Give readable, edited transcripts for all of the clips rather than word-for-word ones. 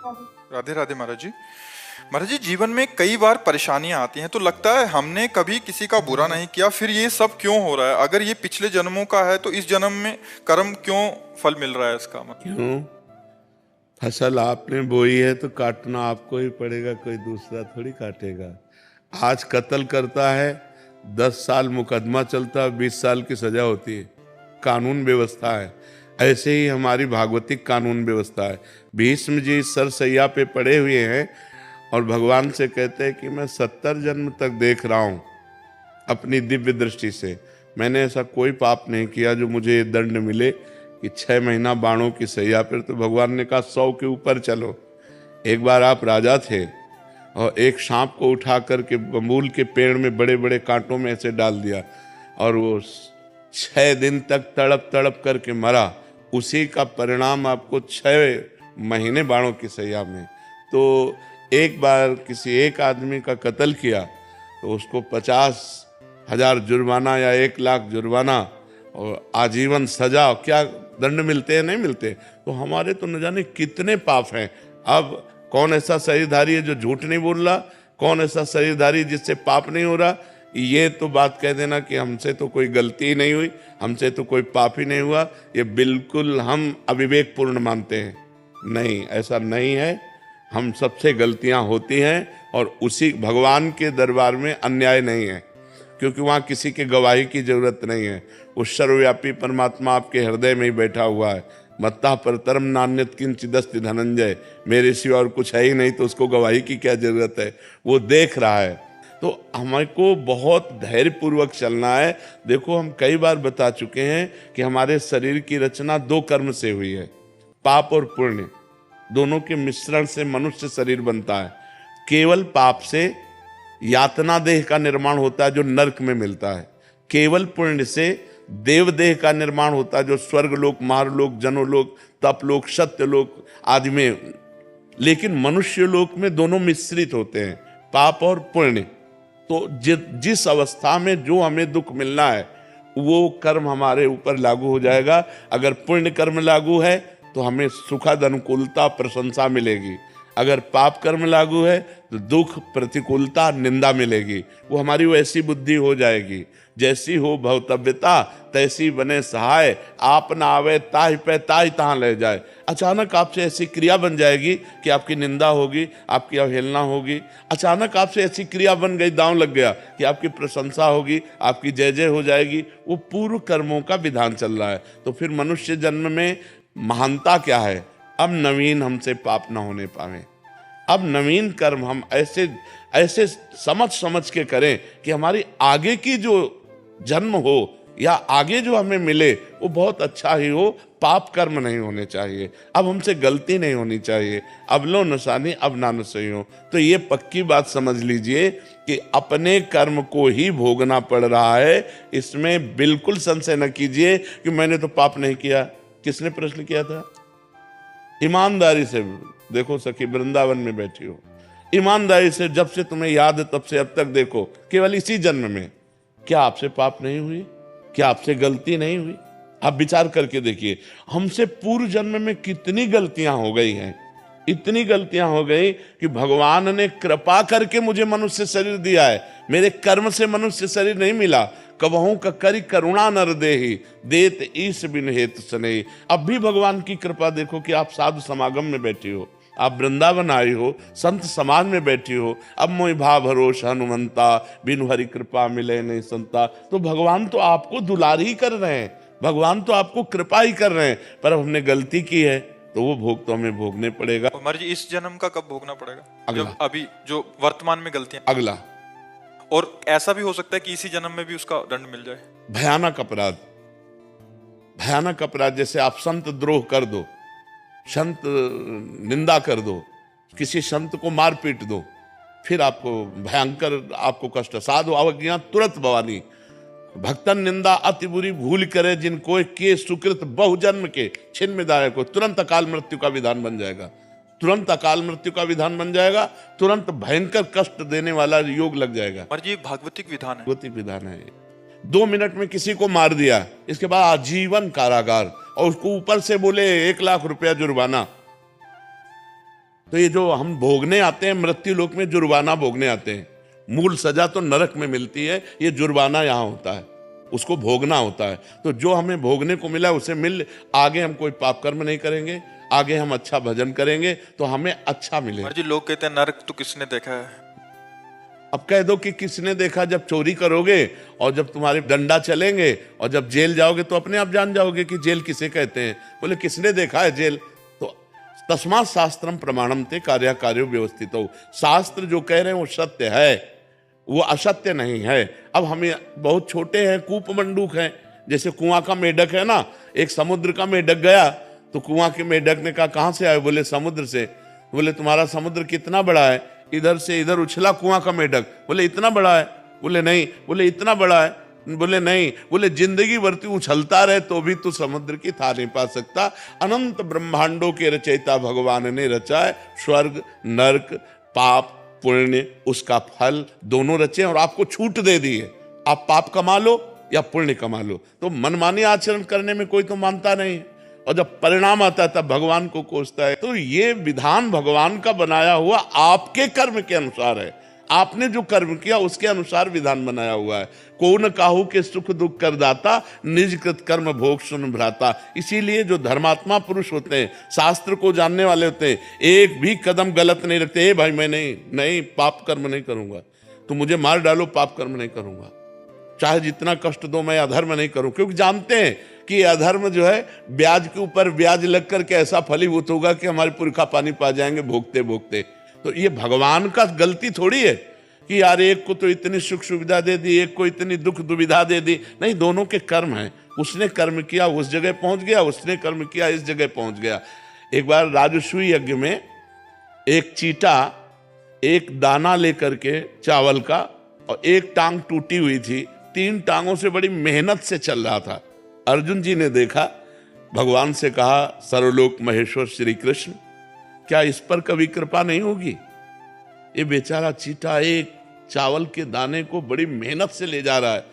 राधे राधे महाराज जी। महाराज जी, जीवन में कई बार परेशानियां आती हैं तो लगता है हमने कभी किसी का बुरा नहीं किया, फिर ये सब क्यों हो रहा है? अगर ये पिछले जन्मों का है तो इस जन्म में कर्म क्यों फल मिल रहा है इसका मतलब? क्यों? फसल आपने बोई है तो काटना आपको ही पड़ेगा, कोई दूसरा थोड़ी काटेगा। आज कत्ल करता है, 10 साल मुकदमा चलता है, 20 साल की सजा होती है। कानून व्यवस्था है। ऐसे ही हमारी भागवतिक कानून व्यवस्था है। भीष्म जी सरसैया पे पड़े हुए हैं और भगवान से कहते हैं कि मैं 70 जन्म तक देख रहा हूँ अपनी दिव्य दृष्टि से, मैंने ऐसा कोई पाप नहीं किया जो मुझे ये दंड मिले कि 6 महीना बाणों की सैया पर। तो भगवान ने कहा 100 के ऊपर चलो। एक बार आप राजा थे और एक सांप को उठा करके बबूल के पेड़ में बड़े बड़े कांटों में ऐसे डाल दिया और वो 6 दिन तक तड़प तड़प करके मरा। उसी का परिणाम आपको 6 महीने बाणों की सैया में। तो एक बार किसी एक आदमी का कत्ल किया तो उसको 50,000 जुर्माना या 1 लाख जुर्माना और आजीवन सजा, क्या दंड मिलते हैं? नहीं मिलते। तो हमारे तो न जाने कितने पाप हैं। अब कौन ऐसा शरीरधारी है जो झूठ नहीं बोल रहा? कौन ऐसा शरीरधारी जिससे पाप नहीं हो रहा? ये तो बात कह देना कि हमसे तो कोई गलती ही नहीं हुई, हमसे तो कोई पाप ही नहीं हुआ, ये बिल्कुल हम अविवेकपूर्ण मानते हैं। नहीं, ऐसा नहीं है। हम सबसे गलतियां होती हैं और उसी भगवान के दरबार में अन्याय नहीं है, क्योंकि वहाँ किसी के गवाही की जरूरत नहीं है। वो सर्वव्यापी परमात्मा आपके हृदय में ही बैठा हुआ है। मत्ता परतरम नान्यत किंचिदस्ति धनंजय, मेरे सिवा और कुछ है ही नहीं, तो उसको गवाही की क्या जरूरत है? वो देख रहा है। तो हमको बहुत धैर्यपूर्वक चलना है। देखो, हम कई बार बता चुके हैं कि हमारे शरीर की रचना 2 कर्म से हुई है, पाप और पुण्य। दोनों के मिश्रण से मनुष्य शरीर बनता है। केवल पाप से यातना देह का निर्माण होता है जो नरक में मिलता है। केवल पुण्य से देव देह का निर्माण होता है जो स्वर्गलोक, मारलोक, जनोलोक, तपलोक, सत्यलोक आदि में। लेकिन मनुष्य लोक में दोनों मिश्रित होते हैं, पाप और पुण्य। तो जिस अवस्था में जो हमें दुख मिलना है वो कर्म हमारे ऊपर लागू हो जाएगा। अगर पुण्य कर्म लागू है तो हमें सुखद अनुकूलता प्रशंसा मिलेगी। अगर पाप कर्म लागू है तो दुख, प्रतिकूलता, निंदा मिलेगी। वो हमारी वैसी बुद्धि हो जाएगी, जैसी हो भवतव्यता तैसी बने सहाय, आप ना आवे ताहि पे ताहि तहाँ ले जाए। अचानक आपसे ऐसी क्रिया बन जाएगी कि आपकी निंदा होगी, आपकी अवहेलना होगी। अचानक आपसे ऐसी क्रिया बन गई, दांव लग गया कि आपकी प्रशंसा होगी, आपकी जय जय हो जाएगी। वो पूर्व कर्मों का विधान चल रहा है। तो फिर मनुष्य जन्म में महानता क्या है? अब नवीन हमसे पाप न होने पावे। अब नवीन कर्म हम ऐसे ऐसे समझ समझ के करें कि हमारी आगे की जो जन्म हो या आगे जो हमें मिले वो बहुत अच्छा ही हो। पाप कर्म नहीं होने चाहिए। अब हमसे गलती नहीं होनी चाहिए। अब लो नशानी अब ना सही हो। तो ये पक्की बात समझ लीजिए कि अपने कर्म को ही भोगना पड़ रहा है। इसमें बिल्कुल संशय न कीजिए कि मैंने तो पाप नहीं किया। किसने प्रश्न किया था? ईमानदारी से देखो सखी, वृंदावन में बैठी हो, ईमानदारी से जब से तुम्हें याद है तब से अब तक देखो, केवल इसी जन्म में क्या आपसे पाप नहीं हुई? क्या आपसे गलती नहीं हुई? आप विचार करके देखिए, हमसे पूर्व जन्म में कितनी गलतियां हो गई हैं। इतनी गलतियां हो गई कि भगवान ने कृपा करके मुझे मनुष्य शरीर दिया है। मेरे कर्म से मनुष्य शरीर नहीं मिला। कबहू का करी करुणा नर देहि, देत ईश बिन हेतु सनेहि। अब भी भगवान की कृपा देखो कि आप साधु समागम में बैठी हो, आप वृंदावन आई हो, संत समाज में बैठी हो। अब मोहि भाव भरोस हनुमंता, बिनु हरि कृपा मिले नहीं संता। तो भगवान तो आपको दुलार ही कर रहे हैं, भगवान तो आपको कृपा ही कर रहे हैं। पर अब हमने गलती की है तो वो भोग तो हमें भोगने पड़ेगा। महाराज जी, इस जन्म का कब भोगना पड़ेगा? अगला। जब अभी जो वर्तमान में गलतियां, अगला। और ऐसा भी हो सकता है कि इसी जन्म में भी उसका दंड मिल जाए। भयानक अपराध, भयानक अपराध। जैसे आप संत द्रोह कर दो, संत निंदा कर दो, किसी संत को मार पीट दो, फिर आपको भयंकर आपको कष्ट। साधु अवज्ञा तुरंत भवानी, भक्तन निंदा अति बुरी भूल करे, जिनको के सुकृत बहुजन्म के छिन्न मिटाए को। तुरंत अकाल मृत्यु का विधान बन जाएगा, तुरंत अकाल मृत्यु का विधान बन जाएगा, तुरंत भयंकर कष्ट देने वाला योग लग जाएगा। महाराज जी, भागवतिक विधान है। भागवतिक विधान है। 2 मिनट में किसी को मार दिया, इसके बाद आजीवन कारागार, और उसको ऊपर से बोले 1 लाख रुपया जुर्माना। तो ये जो हम भोगने आते हैं मृत्यु लोक में, जुर्माना भोगने आते हैं, मूल सजा तो नरक में मिलती है, ये जुर्माना यहाँ होता है, उसको भोगना होता है। तो जो हमें भोगने को मिला उसे मिल, आगे हम कोई पाप कर्म नहीं करेंगे, आगे हम अच्छा भजन करेंगे तो हमें अच्छा मिलेगा। महाराज जी लोग कहते हैं नरक तो किसने देखा है? अब कह दो कि किसने देखा, जब चोरी करोगे और जब तुम्हारे डंडा चलेंगे और जब जेल जाओगे तो अपने आप जान जाओगे कि जेल किसे कहते हैं। बोले किसने देखा है जेल? तो तस्मात् शास्त्रम प्रमाणम ते कार्य कार्यो व्यवस्थित हो, शास्त्र जो कह रहे हैं वो सत्य है, वो असत्य नहीं है। अब हमें बहुत छोटे हैं, कूप मंडूक हैं, जैसे कुआं का मेढक है ना, एक समुद्र का मेढक गया तो कुआं के मेढक ने कहा कहां से आए? बोले समुद्र से। बोले तुम्हारा समुद्र कितना बड़ा है? इधर से इधर उछला कुआं का मेढक। बोले इतना बड़ा है? बोले नहीं। बोले इतना बड़ा है? बोले नहीं। बोले जिंदगी भर तू उछलता रहे तो भी तू समुद्र की था नहीं पा सकता। अनंत ब्रह्मांडों के रचयिता भगवान ने रचा है, स्वर्ग नरक पाप पुण्य उसका फल दोनों रचे और आपको छूट दे दी है, आप पाप कमा लो या पुण्य कमा लो। तो मनमानी आचरण करने में कोई तो मानता नहीं है, और जब परिणाम आता है तब भगवान को कोसता है। तो ये विधान भगवान का बनाया हुआ आपके कर्म के अनुसार है, आपने जो कर्म किया उसके अनुसार विधान बनाया हुआ है। को न काहू के सुख दुख कर दाता, निज कृत कर्म भोग सुन भ्राता। इसीलिए जो धर्मात्मा पुरुष होते हैं, शास्त्र को जानने वाले होते हैं, एक भी कदम गलत नहीं रखते। भाई मैं नहीं पाप कर्म नहीं करूंगा, तो मुझे मार डालो पाप कर्म नहीं करूंगा, चाहे जितना कष्ट दो मैं अधर्म नहीं करूं, क्योंकि जानते हैं कि अधर्म जो है ब्याज के ऊपर ब्याज लग करके ऐसा फलीभूत होगा कि हमारे पुरखा पानी पा जाएंगे भोगते भोगते। तो ये भगवान का गलती थोड़ी है कि यार एक को तो इतनी सुख सुविधा दे दी, एक को इतनी दुख दुविधा दे दी। नहीं, दोनों के कर्म हैं। उसने कर्म किया उस जगह पहुंच गया, उसने कर्म किया इस जगह पहुंच गया। एक बार राजसूय यज्ञ में एक चीटा एक दाना लेकर के चावल का, और एक टांग टूटी हुई थी, 3 टांगों से बड़ी मेहनत से चल रहा था। अर्जुन जी ने देखा, भगवान से कहा सर्वलोक महेश्वर श्री कृष्ण, क्या इस पर कभी कृपा नहीं होगी? ये बेचारा चीटा एक चावल के दाने को बड़ी मेहनत से ले जा रहा है।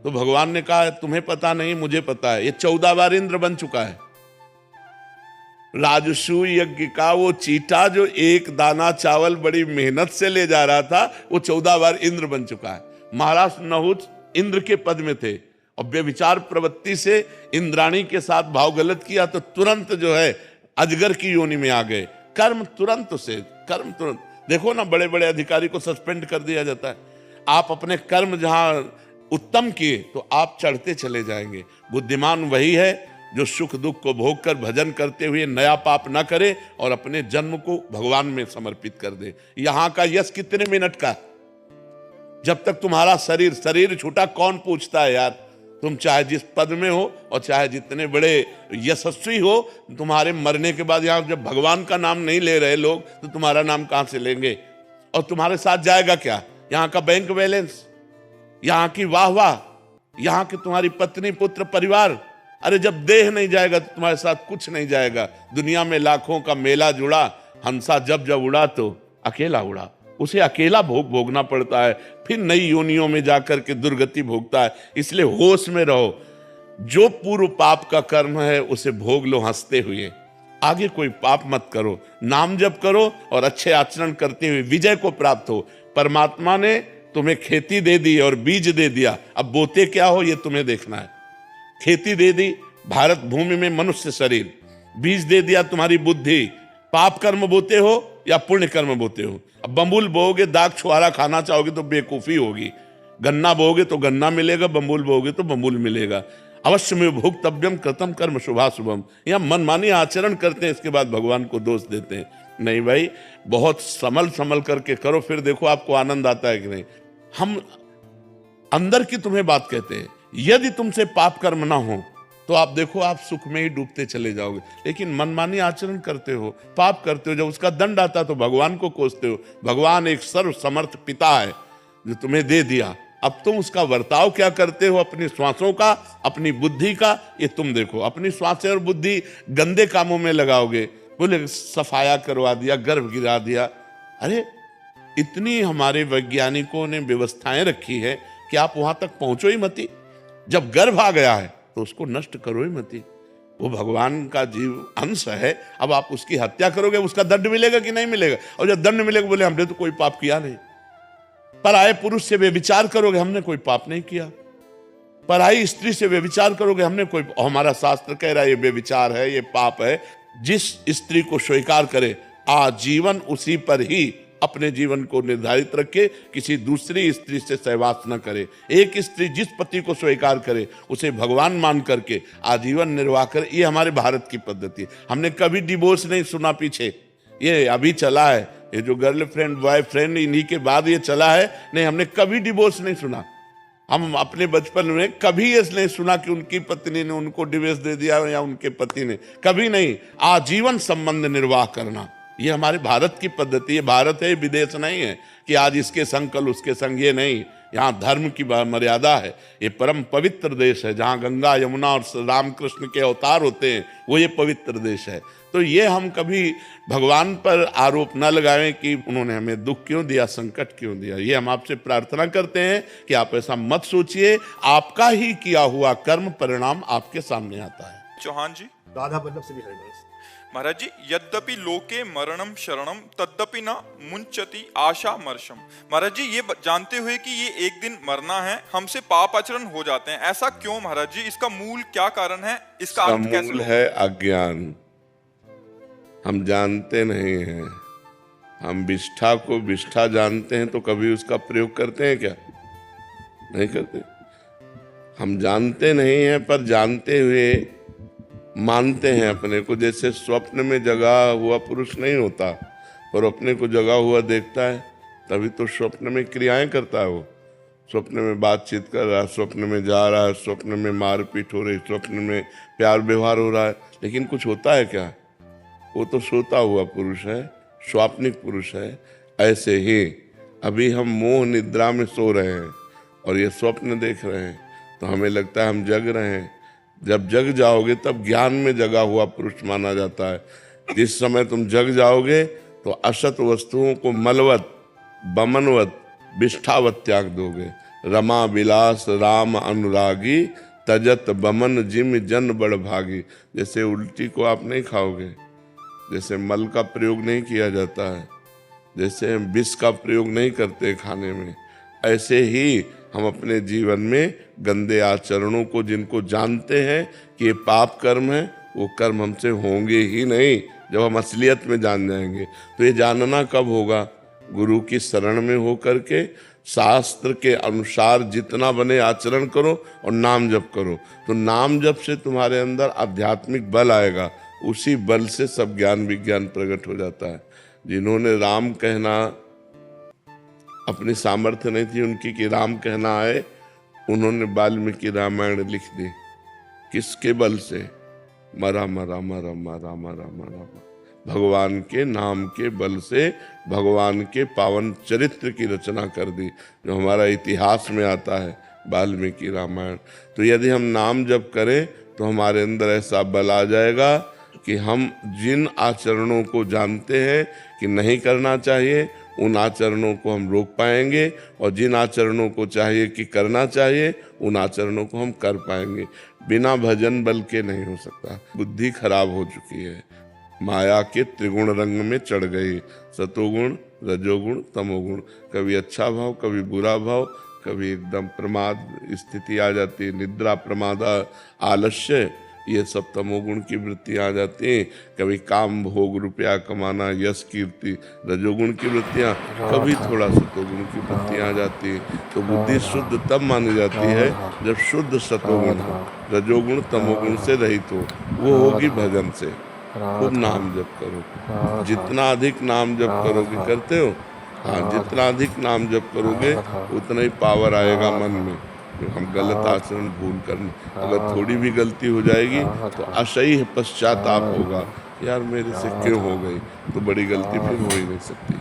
तो भगवान ने कहा तुम्हें पता नहीं मुझे पता है, ये 14 बार इंद्र बन चुका है। राजसूय यज्ञ का वो चीटा जो एक दाना चावल बड़ी मेहनत से ले जा रहा था, वो 14 बार इंद्र बन चुका है। महाराज नहुत इंद्र के पद में थे और व्यभिचार प्रवृत्ति से इंद्राणी के साथ भाव गलत किया तो तुरंत जो है अजगर की योनि में आ गए। कर्म तुरंत देखो ना, बड़े बड़े अधिकारी को सस्पेंड कर दिया जाता है। आप अपने कर्म जहां उत्तम किए तो आप चढ़ते चले जाएंगे। बुद्धिमान वही है जो सुख दुख को भोग कर भजन करते हुए नया पाप ना करे और अपने जन्म को भगवान में समर्पित कर दे। यहां का यश कितने मिनट का, जब तक तुम्हारा शरीर छूटा कौन पूछता है यार। तुम चाहे जिस पद में हो और चाहे जितने बड़े यशस्वी हो, तुम्हारे मरने के बाद यहां जब भगवान का नाम नहीं ले रहे लोग तो तुम्हारा नाम कहां से लेंगे? और तुम्हारे साथ जाएगा क्या? यहां का बैंक बैलेंस, यहां की वाह, यहां की तुम्हारी पत्नी पुत्र परिवार। अरे जब देह नहीं जाएगा तो तुम्हारे साथ कुछ नहीं जाएगा। दुनिया में लाखों का मेला जुड़ा, हंसा जब उड़ा तो अकेला उड़ा। उसे अकेला भोगना पड़ता है, फिर नई योनियों में जाकर के दुर्गति भोगता है। इसलिए होश में रहो, जो पूर्व पाप का कर्म है उसे भोग लो हंसते हुए। आगे कोई पाप मत करो, नाम जप करो और अच्छे आचरण करते हुए विजय को प्राप्त हो। परमात्मा ने तुम्हें खेती दे दी और बीज दे दिया, अब बोते क्या हो ये तुम्हें देखना है। खेती दे दी भारत भूमि में मनुष्य शरीर, बीज दे दिया तुम्हारी बुद्धि। पाप कर्म बोते हो या पुण्य कर्म बोते हो? अब बम्बुल बोओगे, दाग छुआरा खाना चाहोगे तो बेवकूफी होगी। गन्ना बोओगे तो गन्ना मिलेगा, बम्बुल बोओगे तो बम्बुल मिलेगा। अवश्य में भोक्तव्यम कृतम कर्म शुभाशुभम। या मनमानी आचरण करते हैं, इसके बाद भगवान को दोष देते हैं। नहीं भाई, बहुत संभल करके करो, फिर देखो आपको आनंद आता है कि नहीं। हम अंदर की तुम्हें बात कहते हैं, यदि तुमसे पाप कर्म ना हो तो आप देखो आप सुख में ही डूबते चले जाओगे। लेकिन मनमानी आचरण करते हो, पाप करते हो, जब उसका दंड आता तो भगवान को कोसते हो। भगवान एक सर्व समर्थ पिता है जो तुम्हें दे दिया, अब तुम उसका वर्ताव क्या करते हो अपनी श्वासों का, अपनी बुद्धि का, ये तुम देखो। अपनी श्वासें और बुद्धि गंदे कामों में लगाओगे, बोले सफाया करवा दिया, गर्भ गिरा दिया। अरे इतनी हमारे वैज्ञानिकों ने व्यवस्थाएं रखी है कि आप वहां तक पहुंचो ही मती। जब गर्भ आ गया है तो उसको नष्ट करो ही मती। वो भगवान का जीव अंश है। अब आप उसकी हत्या करोगे, उसका दंड मिलेगा कि नहीं मिलेगा? और जब दंड मिलेगा बोले हमने तो कोई पाप किया नहीं। पराये पुरुष से व्यभिचार करोगे, हमने कोई पाप नहीं किया। पराई स्त्री से व्यभिचार करोगे, हमने कोई, हमारा शास्त्र कह रहा है ये व्यभिचार है, ये पाप है। जिस स्त्री को स्वीकार करे आजीवन उसी पर ही अपने जीवन को निर्धारित रखे, किसी दूसरी स्त्री से सहवास न करे। एक स्त्री जिस पति को स्वीकार करे उसे भगवान मान करके आजीवन निर्वाह करे। ये हमारे भारत की पद्धति है। हमने कभी डिवोर्स नहीं सुना पीछे, ये अभी चला है, ये जो गर्लफ्रेंड बॉयफ्रेंड इन्हीं के बाद ये चला है। नहीं, हमने कभी डिवोर्स नहीं सुना। हम अपने बचपन में कभी ये नहीं सुना कि उनकी पत्नी ने उनको डिवोर्स दे दिया या उनके पति ने, कभी नहीं। आजीवन संबंध निर्वाह करना ये हमारे भारत की पद्धति है। भारत है, विदेश नहीं है कि आज इसके संग कल उसके संग, ये नहीं। यहाँ धर्म की मर्यादा है। ये परम पवित्र देश है जहाँ गंगा यमुना और रामकृष्ण के अवतार होते हैं, वो ये पवित्र देश है। तो ये हम कभी भगवान पर आरोप न लगाएं कि उन्होंने हमें दुख क्यों दिया, संकट क्यों दिया। ये हम आपसे प्रार्थना करते हैं कि आप ऐसा मत सोचिए। आपका ही किया हुआ कर्म परिणाम आपके सामने आता है। चौहान जी। राधा वल्लभ श्री हरिदास महाराज जी, यद्यपि लोके मरणम शरणम तद्यपि न मुंचति आशा मर्शम। महाराज जी, ये जानते हुए कि ये एक दिन मरना है, हमसे पाप आचरण हो जाते हैं, ऐसा क्यों महाराज जी? इसका मूल क्या कारण है? इसका अर्थ कैसे? मूल है अज्ञान। हम जानते नहीं हैं। हम विष्ठा को विष्ठा जानते हैं तो कभी उसका प्रयोग करते हैं क्या? नहीं करते। हम जानते नहीं हैं पर जानते हुए मानते हैं अपने को। जैसे स्वप्न में जगा हुआ पुरुष नहीं होता पर अपने को जगा हुआ देखता है, तभी तो स्वप्न में क्रियाएं करता है। वो स्वप्न में बातचीत कर रहा है, स्वप्न में जा रहा है, स्वप्न में मारपीट हो रही, स्वप्न में प्यार व्यवहार हो रहा है, लेकिन कुछ होता है क्या? वो तो सोता हुआ पुरुष है, स्वाप्निक पुरुष है। ऐसे ही अभी हम मोह निद्रा में सो रहे हैं और ये स्वप्न देख रहे हैं तो हमें लगता है हम जग रहे हैं। जब जग जाओगे तब ज्ञान में जगा हुआ पुरुष माना जाता है। जिस समय तुम जग जाओगे तो असत वस्तुओं को मलवत बमनवत विष्ठावत त्याग दोगे। रमा विलास राम अनुरागी तजत बमन जिम जन बड़ भागी। जैसे उल्टी को आप नहीं खाओगे, जैसे मल का प्रयोग नहीं किया जाता है, जैसे हम विष का प्रयोग नहीं करते खाने में, ऐसे ही हम अपने जीवन में गंदे आचरणों को, जिनको जानते हैं कि ये पाप कर्म है, वो कर्म हमसे होंगे ही नहीं जब हम असलियत में जान जाएंगे। तो ये जानना कब होगा? गुरु की शरण में हो करके शास्त्र के अनुसार जितना बने आचरण करो और नाम जप करो। तो नाम जप से तुम्हारे अंदर आध्यात्मिक बल आएगा, उसी बल से सब ज्ञान विज्ञान प्रकट हो जाता है। जिन्होंने राम कहना अपनी सामर्थ्य नहीं थी उनकी कि राम कहना आए, उन्होंने वाल्मीकि रामायण लिख दी। किसके बल से? मरा मरा मरा मरा मरा मरा, भगवान के नाम के बल से भगवान के पावन चरित्र की रचना कर दी, जो हमारा इतिहास में आता है, वाल्मीकि रामायण। तो यदि हम नाम जप करें तो हमारे अंदर ऐसा बल आ जाएगा कि हम जिन आचरणों को जानते हैं कि नहीं करना चाहिए, उन आचरणों को हम रोक पाएंगे, और जिन आचरणों को चाहिए कि करना चाहिए, उन आचरणों को हम कर पाएंगे। बिना भजन बल के नहीं हो सकता। बुद्धि खराब हो चुकी है, माया के त्रिगुण रंग में चढ़ गई, सतोगुण रजोगुण तमोगुण। कभी अच्छा भाव, कभी बुरा भाव, कभी एकदम प्रमाद स्थिति आ जाती है, निद्रा प्रमाद आलस्य, ये सब तमोगुण की वृत्ति आ जाती हैं। कभी काम भोग रुपया कमाना, यश कीर्ति, रजोगुण की वृत्तियाँ, कभी थोड़ा सतोगुण की वृत्ति आ जाती है। तो बुद्धि शुद्ध तब मानी जाती है जब शुद्ध सतोगुण हो, रजोगुण तमोगुण से रहित हो। वो होगी भजन से। खूब नाम जप करो, जितना अधिक नाम जप करोगे, करते हो? हाँ, जितना अधिक नाम जप करोगे उतना ही पावर आएगा मन में। हम गलत आचरण भूल कर, अगर थोड़ी भी गलती हो जाएगी तो असह्य पश्चाताप होगा, यार मेरे से क्यों हो गई, तो बड़ी गलती फिर हो ही नहीं सकती।